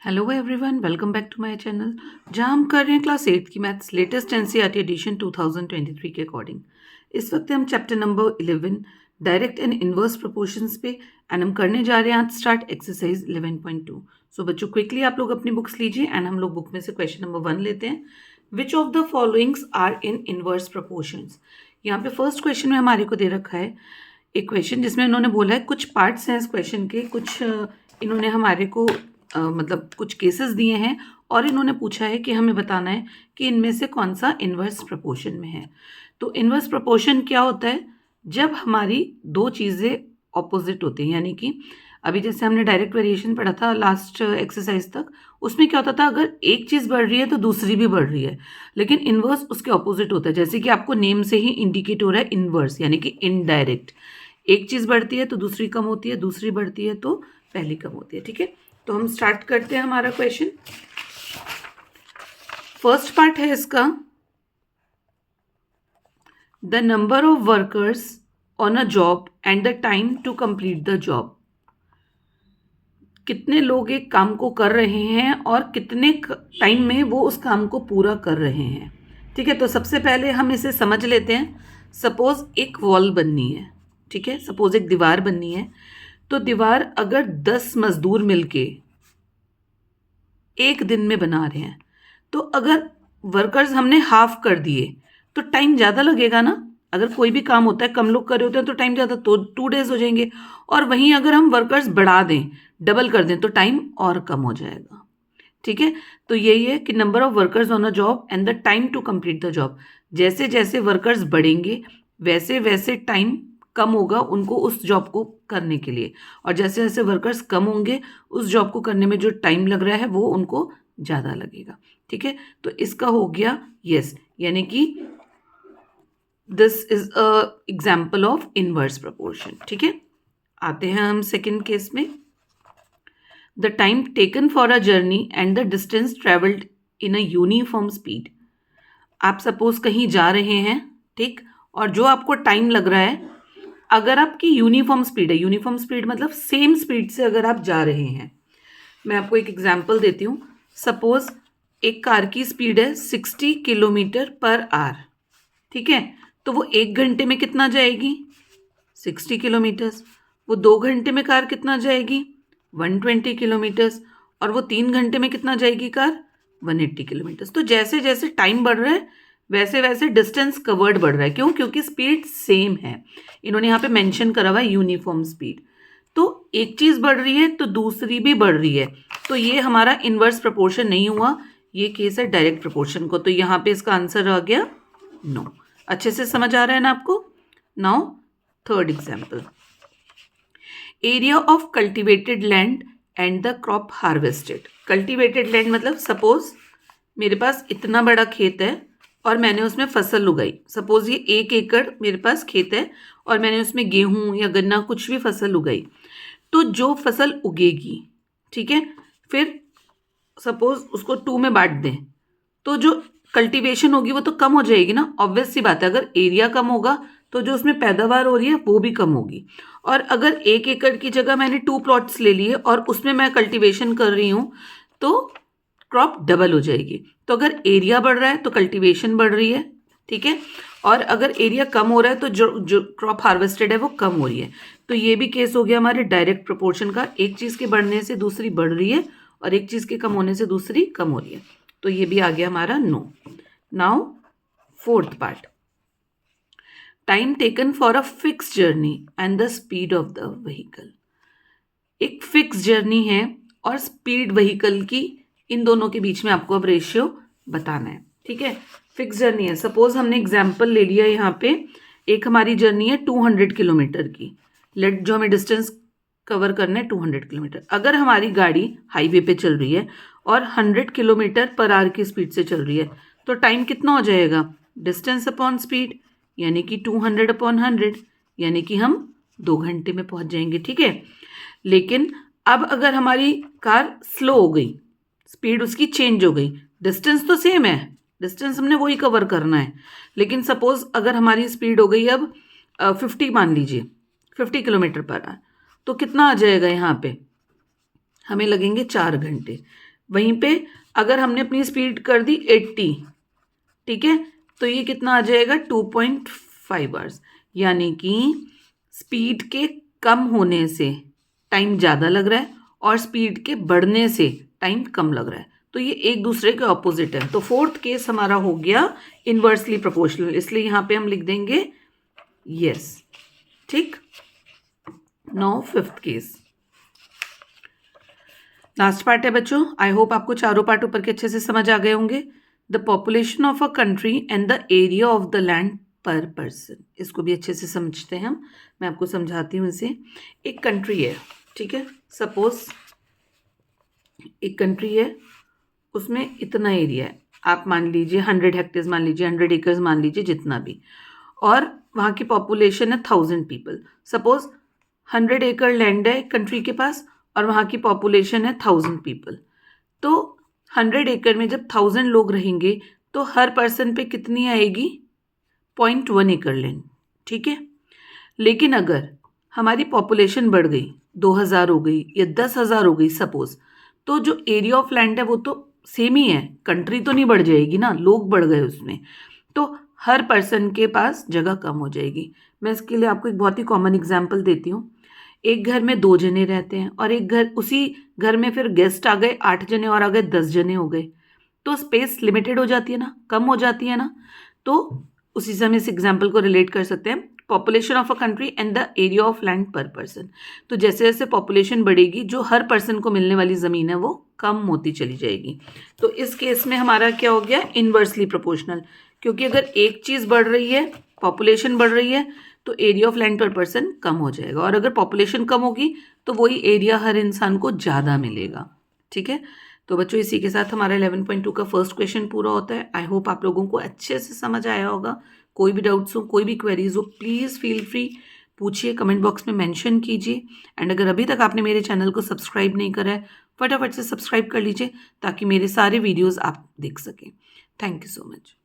Hello everyone, welcome back to my channel. जहां हम कर रहे हैं क्लास 8 की मैथ्स लेटेस्ट एनसीईआरटी एडिशन 2023 के अकॉर्डिंग। इस वक्त हम chapter number 11 direct and inverse proportions पे एंड हम करने जा रहे हैं आज स्टार्ट एक्सरसाइज 11.2। सो बच्चों, क्विकली आप लोग अपनी बुक्स लीजिए एंड हम लोग बुक में से क्वेश्चन नंबर 1 लेते हैं। Which of the followings are in inverse proportions. यहाँ पे फर्स्ट क्वेश्चन में हमारे को दे रखा है एक क्वेश्चन जिसमें इन्होंने बोला है कुछ पार्ट्स हैं इस क्वेश्चन के, कुछ इन्होंने हमारे को मतलब कुछ केसेस दिए हैं और इन्होंने पूछा है कि हमें बताना है कि इनमें से कौन सा इन्वर्स प्रोपोर्शन में है। तो इन्वर्स प्रोपोर्शन क्या होता है? जब हमारी दो चीज़ें ऑपोजिट होती हैं, यानी कि अभी जैसे हमने डायरेक्ट वेरिएशन पढ़ा था लास्ट एक्सरसाइज तक, उसमें क्या होता था, अगर एक चीज़ बढ़ रही है तो दूसरी भी बढ़ रही है, लेकिन इन्वर्स उसके ऑपोजिट होता है। जैसे कि आपको नेम से ही इंडिकेट हो रहा है इन्वर्स, यानी कि इनडायरेक्ट। एक चीज़ बढ़ती है तो दूसरी कम होती है, दूसरी बढ़ती है तो पहली कम होती है। ठीक है, तो हम स्टार्ट करते हैं हमारा क्वेश्चन। फर्स्ट पार्ट है इसका, the number of workers on a job and the time to complete the job. कितने लोग एक काम को कर रहे हैं और कितने टाइम में वो उस काम को पूरा कर रहे हैं। ठीक है, तो सबसे पहले हम इसे समझ लेते हैं। सपोज एक वॉल बननी है, ठीक है, सपोज एक दीवार बननी है। तो दीवार अगर 10 मजदूर मिलके एक दिन में बना रहे हैं, तो अगर वर्कर्स हमने हाफ कर दिए तो टाइम ज़्यादा लगेगा ना। अगर कोई भी काम होता है, कम लोग कर रहे होते हैं तो टाइम ज़्यादा, तो 2 डेज हो जाएंगे। और वहीं अगर हम वर्कर्स बढ़ा दें, डबल कर दें, तो टाइम और कम हो जाएगा। ठीक है, तो यही है कि number of workers on a job and the time to complete the job. जैसे जैसे वर्कर्स बढ़ेंगे वैसे वैसे टाइम कम होगा उनको उस जॉब को करने के लिए, और जैसे जैसे वर्कर्स कम होंगे उस जॉब को करने में जो टाइम लग रहा है वो उनको ज़्यादा लगेगा। ठीक है, तो इसका हो गया यस, यानी कि this is a example of inverse proportion. ठीक है, आते हैं हम सेकेंड केस में। The time taken for a journey and the distance travelled in a uniform speed. आप सपोज कहीं जा रहे हैं, ठीक, और जो आपको टाइम लग रहा है, अगर आपकी यूनिफॉर्म स्पीड है, यूनिफॉर्म स्पीड मतलब सेम स्पीड से अगर आप जा रहे हैं। मैं आपको एक एग्जांपल देती हूँ। सपोज एक कार की स्पीड है 60 किलोमीटर पर आवर, ठीक है, तो वो 1 घंटे में कितना जाएगी? 60 किलोमीटर्स। वो 2 घंटे में कार कितना जाएगी? 120 किलोमीटर्स। और वो 3 घंटे में कितना जाएगी कार? 180 किलोमीटर्स। तो जैसे जैसे टाइम बढ़ रहा है वैसे वैसे डिस्टेंस कवर्ड बढ़ रहा है। क्यों? क्योंकि स्पीड सेम है। इन्होंने यहाँ पे मेंशन करा हुआ है यूनिफॉर्म स्पीड। तो एक चीज़ बढ़ रही है तो दूसरी भी बढ़ रही है, तो ये हमारा इनवर्स प्रोपोर्शन नहीं हुआ, ये केस है डायरेक्ट प्रोपोर्शन को। तो यहाँ पे इसका आंसर आ गया नो। अच्छे से समझ आ रहा है ना आपको? Now third example, area of cultivated land and the crop harvested. Cultivated land मतलब सपोज मेरे पास इतना बड़ा खेत है और मैंने उसमें फसल उगाई। सपोज ये 1 एकड़ मेरे पास खेत है और मैंने उसमें गेहूं या गन्ना कुछ भी फसल उगाई। तो जो फसल उगेगी, ठीक है, फिर सपोज उसको 2 में बांट दें, तो जो कल्टीवेशन होगी वो तो कम हो जाएगी ना। ऑब्वियस सी बात है, अगर एरिया कम होगा तो जो उसमें पैदावार हो रही है वो भी कम होगी। और अगर 1 एकड़ की जगह मैंने 2 प्लॉट्स ले लिए और उसमें मैं कल्टीवेशन कर रही हूँ तो क्रॉप डबल हो जाएगी। तो अगर एरिया बढ़ रहा है तो कल्टीवेशन बढ़ रही है, ठीक है, और अगर एरिया कम हो रहा है तो जो जो क्रॉप हार्वेस्टेड है वो कम हो रही है। तो ये भी केस हो गया हमारे डायरेक्ट प्रोपोर्शन का। एक चीज़ के बढ़ने से दूसरी बढ़ रही है और एक चीज़ के कम होने से दूसरी कम हो रही है। तो ये भी आ गया हमारा no. Now fourth part, time taken for a fix journey and the speed of the vehicle. एक फिक्स जर्नी है और स्पीड व्हीकल की, इन दोनों के बीच में आपको अब रेशियो बताना है। ठीक है, फिक्स जर्नी है। सपोज हमने एग्जाम्पल ले लिया यहाँ पे, एक हमारी जर्नी है 200 किलोमीटर की। लेट जो हमें डिस्टेंस कवर करना है 200 किलोमीटर। अगर हमारी गाड़ी हाईवे पे चल रही है और 100 किलोमीटर पर आवर की स्पीड से चल रही है, तो टाइम कितना हो जाएगा? डिस्टेंस अपॉन स्पीड, यानी कि 200 अपॉन 100, यानी कि हम 2 घंटे में पहुंच जाएंगे। ठीक है, लेकिन अब अगर हमारी कार स्लो हो गई, स्पीड उसकी चेंज हो गई, डिस्टेंस तो सेम है, डिस्टेंस हमने वही कवर करना है, लेकिन सपोज अगर हमारी स्पीड हो गई अब 50, मान लीजिए 50 किलोमीटर पर आवर, तो कितना आ जाएगा यहाँ पे? हमें लगेंगे 4 घंटे। वहीं पे अगर हमने अपनी स्पीड कर दी 80, ठीक है, तो ये कितना आ जाएगा 2.5 आवर्स। यानी कि स्पीड के कम होने से टाइम ज़्यादा लग रहा है और स्पीड के बढ़ने से टाइम कम लग रहा है, तो ये एक दूसरे के ऑपोजिट है। तो फोर्थ केस हमारा हो गया इनवर्सली प्रोपोर्शनल, इसलिए यहाँ पे हम लिख देंगे यस। ठीक, now fifth case, last part है बच्चों। आई होप आपको चारों पार्ट ऊपर के अच्छे से समझ आ गए होंगे। The population of a country and the area of the land पर पर्सन, इसको भी अच्छे से समझते हैं हम। मैं आपको समझाती हूँ इसे। एक कंट्री है, ठीक है, सपोज एक कंट्री है, उसमें इतना एरिया है, आप मान लीजिए 100 हेक्टेयर्स मान लीजिए, 100 एकर्स मान लीजिए, जितना भी, और वहाँ की पॉपुलेशन है 1000 पीपल। सपोज 100 एकड़ लैंड है कंट्री के पास और वहाँ की पॉपुलेशन है 1000 पीपल। तो 100 एकड़ में जब 1000 लोग रहेंगे तो हर पर्सन पे कितनी आएगी, 0.1 एकड़ लैंड, ठीक है। लेकिन अगर हमारी पॉपुलेशन बढ़ गई, 2000 हो गई या 10,000 हो गई सपोज, तो जो एरिया ऑफ लैंड है वो तो सेम ही है, कंट्री तो नहीं बढ़ जाएगी ना, लोग बढ़ गए उसमें, तो हर पर्सन के पास जगह कम हो जाएगी। मैं इसके लिए आपको एक बहुत ही कॉमन एग्जांपल देती हूँ। एक घर में 2 जने रहते हैं और एक घर, उसी घर में फिर गेस्ट आ गए 8 जने और आ गए 10 जने हो गए, तो स्पेस लिमिटेड हो जाती है ना, कम हो जाती है ना। तो उसी से हम इस एग्जाम्पल को रिलेट कर सकते हैं, population of a country and the area of land पर पर्सन। तो जैसे जैसे पॉपुलेशन बढ़ेगी, जो हर पर्सन को मिलने वाली ज़मीन है वो कम होती चली जाएगी। तो इस केस में हमारा क्या हो गया, इनवर्सली प्रोपोर्शनल, क्योंकि अगर एक चीज़ बढ़ रही है, पॉपुलेशन बढ़ रही है, तो एरिया ऑफ लैंड पर पर्सन कम हो जाएगा, और अगर पॉपुलेशन कम होगी तो वही एरिया हर इंसान को ज़्यादा मिलेगा। ठीक है, तो बच्चों इसी के साथ हमारा 11.2 का फर्स्ट क्वेश्चन पूरा होता है। आई होप आप लोगों को अच्छे से समझ आया होगा। कोई भी डाउट्स हो, कोई भी क्वेरीज हो, प्लीज़ फील फ्री पूछिए, कमेंट बॉक्स में मेंशन कीजिए। एंड अगर अभी तक आपने मेरे चैनल को सब्सक्राइब नहीं करा है, फटाफट से सब्सक्राइब कर लीजिए ताकि मेरे सारे वीडियोज़ आप देख सकें। Thank you so much.